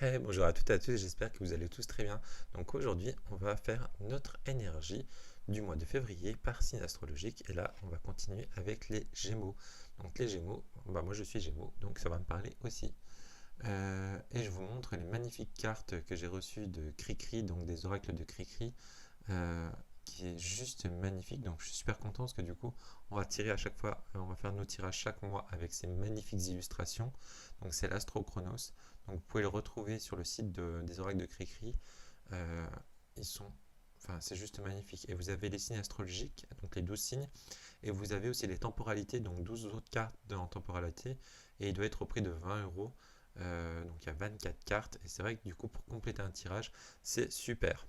Hey, bonjour à toutes et à tous, j'espère que vous allez tous très bien. Donc aujourd'hui, on va faire notre énergie du mois de février par signe astrologique. Et là, on va continuer avec les Gémeaux. Donc les Gémeaux, bah moi je suis Gémeaux, donc ça va me parler aussi. Et je vous montre les magnifiques cartes que j'ai reçues de Cricri, donc des oracles de Cricri, euh, qui est juste magnifique. Donc je suis super content parce que du coup, on va tirer à chaque fois, on va faire nos tirages chaque mois avec ces magnifiques illustrations. Donc c'est l'Astro Chronos. Donc vous pouvez le retrouver sur le site des oracles de Cricri. Euh, ils sont, enfin c'est juste magnifique. Et vous avez les signes astrologiques, donc les 12 signes, et vous avez aussi les temporalités, donc 12 autres cartes en temporalité, et il doit être au prix de 20 euros. Donc il y a 24 cartes, et c'est vrai que du coup pour compléter un tirage, c'est super.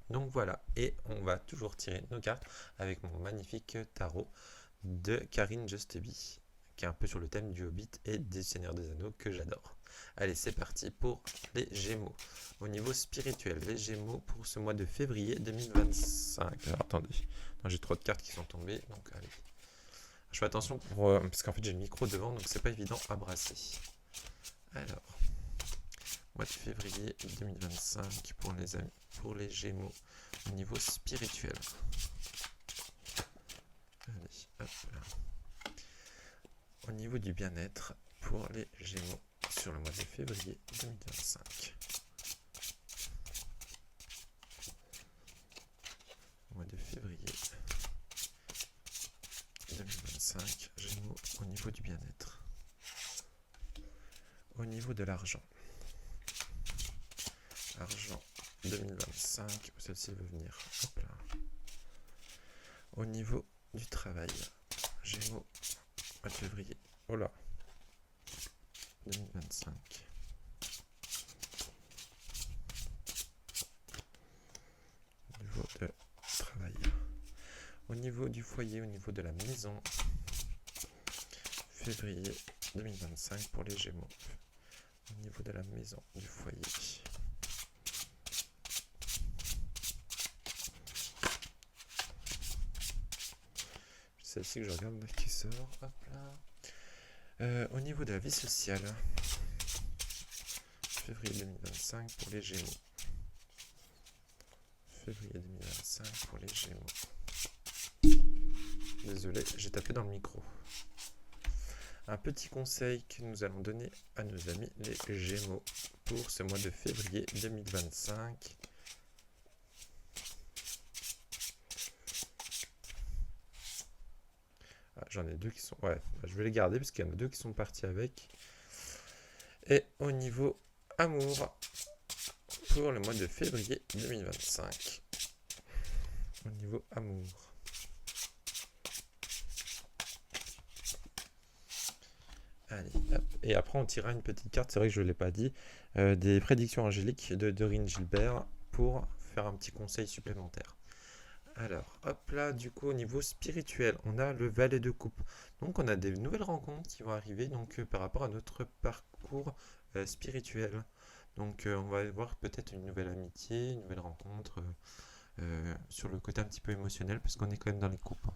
Donc voilà, et on va toujours tirer nos cartes avec mon magnifique tarot de Karine Justeby, qui est un peu sur le thème du Hobbit et des Seigneurs des Anneaux que j'adore. Allez, c'est parti pour les Gémeaux. Au niveau spirituel, les Gémeaux pour ce mois de février 2025. Alors attendez, j'ai trop de cartes qui sont tombées, donc allez. Je fais attention parce qu'en fait j'ai le micro devant, donc c'est pas évident à brasser. Alors, mois de février 2025 pour les amis, pour les Gémeaux au niveau spirituel. Allez, hop là. Au niveau du bien-être pour les Gémeaux sur le mois de février 2025. Mois de février 2025, Gémeaux au niveau du bien-être. Au niveau de l'argent. Argent 2025, celle-ci veut venir. Hop là. Au niveau du travail. Gémeaux, mois de février. Oh là. 2025. Au niveau de travail. Au niveau du foyer, au niveau de la maison. Février 2025 pour les Gémeaux. Au niveau de la maison, du foyer. C'est celle-ci que je regarde qui sort. Hop là. Au niveau de la vie sociale. Février 2025 pour les Gémeaux. Février 2025 pour les Gémeaux. Désolé, j'ai tapé dans le micro. Un petit conseil que nous allons donner à nos amis les Gémeaux pour ce mois de février 2025. Ah, j'en ai deux qui sont... Ouais, je vais les garder parce qu'il y en a deux qui sont partis avec. Et au niveau amour, pour le mois de février 2025. Au niveau amour. Allez, hop. Et après, on tirera une petite carte, c'est vrai que je ne l'ai pas dit, des prédictions angéliques de Dorine Gilbert pour faire un petit conseil supplémentaire. Alors, hop là, du coup, au niveau spirituel, on a le valet de coupe. Donc, on a des nouvelles rencontres qui vont arriver donc, par rapport à notre parcours spirituel. Donc, on va voir peut-être une nouvelle amitié, une nouvelle rencontre sur le côté un petit peu émotionnel, parce qu'on est quand même dans les coupes.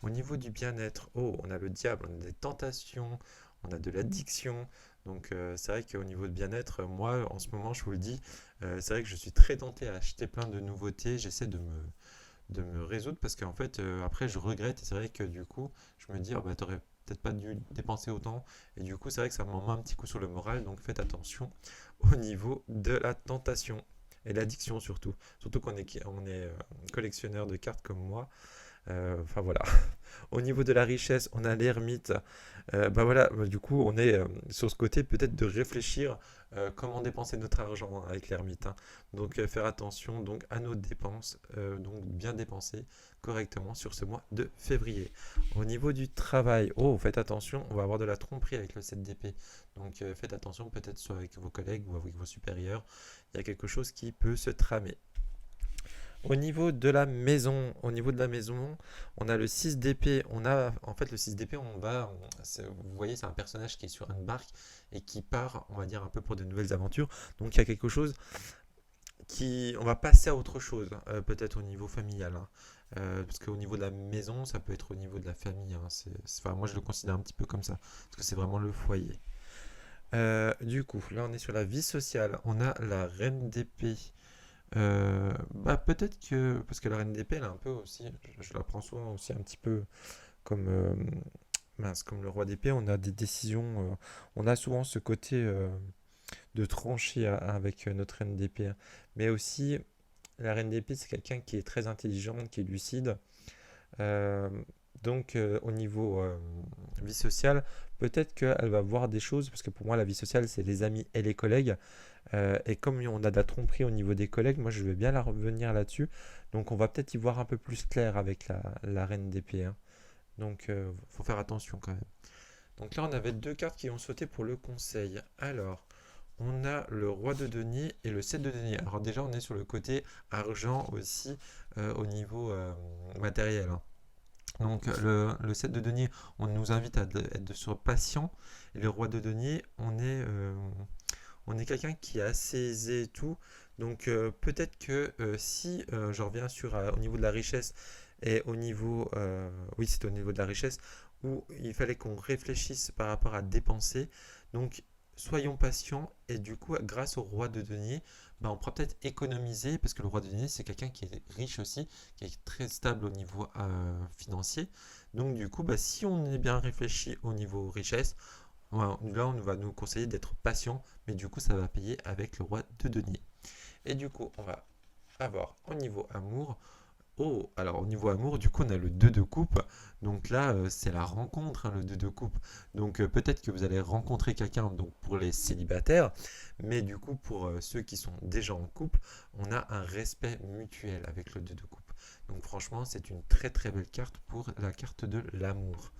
Au niveau du bien-être, oh, on a le diable, on a des tentations, on a de l'addiction. Donc c'est vrai qu'au niveau de bien-être, moi en ce moment je vous le dis, c'est vrai que je suis très tenté à acheter plein de nouveautés. J'essaie de me résoudre parce qu'en fait après je regrette et c'est vrai que du coup je me dis oh, bah t'aurais peut-être pas dû dépenser autant et du coup c'est vrai que ça m'en met un petit coup sur le moral, donc faites attention au niveau de la tentation et l'addiction surtout qu'on est collectionneur de cartes comme moi. Enfin voilà. Au niveau de la richesse, on a l'ermite. Bah voilà, du coup, on est sur ce côté peut-être de réfléchir comment dépenser notre argent avec l'ermite, hein. Donc faire attention donc à nos dépenses, donc bien dépenser correctement sur ce mois de février. Au niveau du travail, oh faites attention, on va avoir de la tromperie avec le 7 d'épée. Donc faites attention peut-être soit avec vos collègues ou avec vos supérieurs. Il y a quelque chose qui peut se tramer. Au niveau de la maison, on a le 6 d'épée. On a, en fait, le 6 d'épée, vous voyez, c'est un personnage qui est sur une barque et qui part, on va dire, un peu pour de nouvelles aventures. Donc, il y a quelque chose on va passer à autre chose, peut-être au niveau familial, hein. Parce qu'au niveau de la maison, ça peut être au niveau de la famille, hein. Enfin, moi, je le considère un petit peu comme ça, parce que c'est vraiment le foyer. Du coup, là on est sur la vie sociale. On a la reine d'épée. Bah peut-être que parce que la reine d'épée elle est un peu aussi, je la prends souvent aussi un petit peu comme mince, comme le roi d'épée. On a des décisions, on a souvent ce côté de trancher avec notre reine d'épée, hein. Mais aussi la reine d'épée c'est quelqu'un qui est très intelligent, qui est lucide. Euh, donc, au niveau vie sociale, peut-être qu'elle va voir des choses, parce que pour moi, la vie sociale, c'est les amis et les collègues. Et comme on a de la tromperie au niveau des collègues, moi, je vais bien la revenir là-dessus. Donc, on va peut-être y voir un peu plus clair avec la reine d'épée, hein. Donc, faut faire attention quand même. Donc là, on avait deux cartes qui ont sauté pour le conseil. Alors, on a le roi de denier et le 7 de denier. Alors déjà, on est sur le côté argent aussi au niveau matériel, hein. Donc le 7 de denier, on nous invite à être sur patient. Et le roi de denier, on est quelqu'un qui est assez aisé et tout. Donc peut-être que si je reviens sur au niveau de la richesse et au niveau, oui c'est au niveau de la richesse, où il fallait qu'on réfléchisse par rapport à dépenser. Donc soyons patients et du coup grâce au roi de denier, bah, on pourra peut-être économiser parce que le roi de denier c'est quelqu'un qui est riche aussi, qui est très stable au niveau financier. Donc du coup, bah, si on est bien réfléchi au niveau richesse, là, on va nous conseiller d'être patient, mais du coup, ça va payer avec le roi de denier. Et du coup, on va avoir au niveau amour. Oh, alors au niveau amour, du coup, on a le 2 de coupe. Donc là, c'est la rencontre, hein, le 2 de coupe. Donc peut-être que vous allez rencontrer quelqu'un donc pour les célibataires, mais du coup, pour ceux qui sont déjà en couple, on a un respect mutuel avec le 2 de coupe. Donc franchement, c'est une très très belle carte pour la carte de l'amour.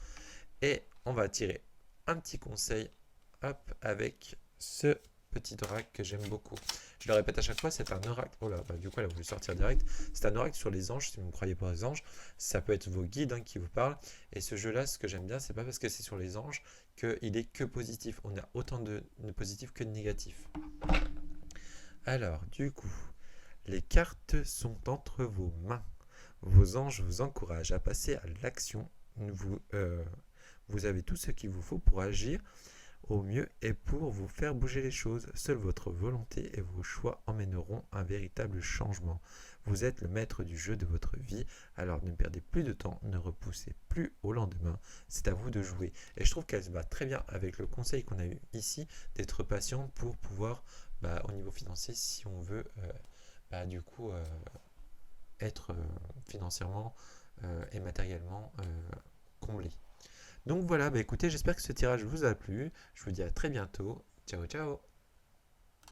Et on va tirer un petit conseil, hop, avec ce petit oracle que j'aime beaucoup. Je le répète à chaque fois, c'est un oracle. Oh là, bah, du coup, elle a voulu sortir direct. C'est un oracle sur les anges, si vous ne croyez pas aux anges. Ça peut être vos guides hein, qui vous parlent. Et ce jeu-là, ce que j'aime bien, c'est pas parce que c'est sur les anges qu'il est que positif. On a autant de positifs que de négatifs. Alors, du coup, les cartes sont entre vos mains. Vos anges vous encouragent à passer à l'action. Vous avez tout ce qu'il vous faut pour agir au mieux et pour vous faire bouger les choses. Seule votre volonté et vos choix emmèneront un véritable changement. Vous êtes le maître du jeu de votre vie, alors ne perdez plus de temps, ne repoussez plus au lendemain. C'est à vous de jouer. Et je trouve qu'elle se va très bien avec le conseil qu'on a eu ici, d'être patient pour pouvoir, au niveau financier, si on veut, du coup, être financièrement et matériellement comblé. Donc voilà, écoutez, j'espère que ce tirage vous a plu. Je vous dis à très bientôt. Ciao, ciao.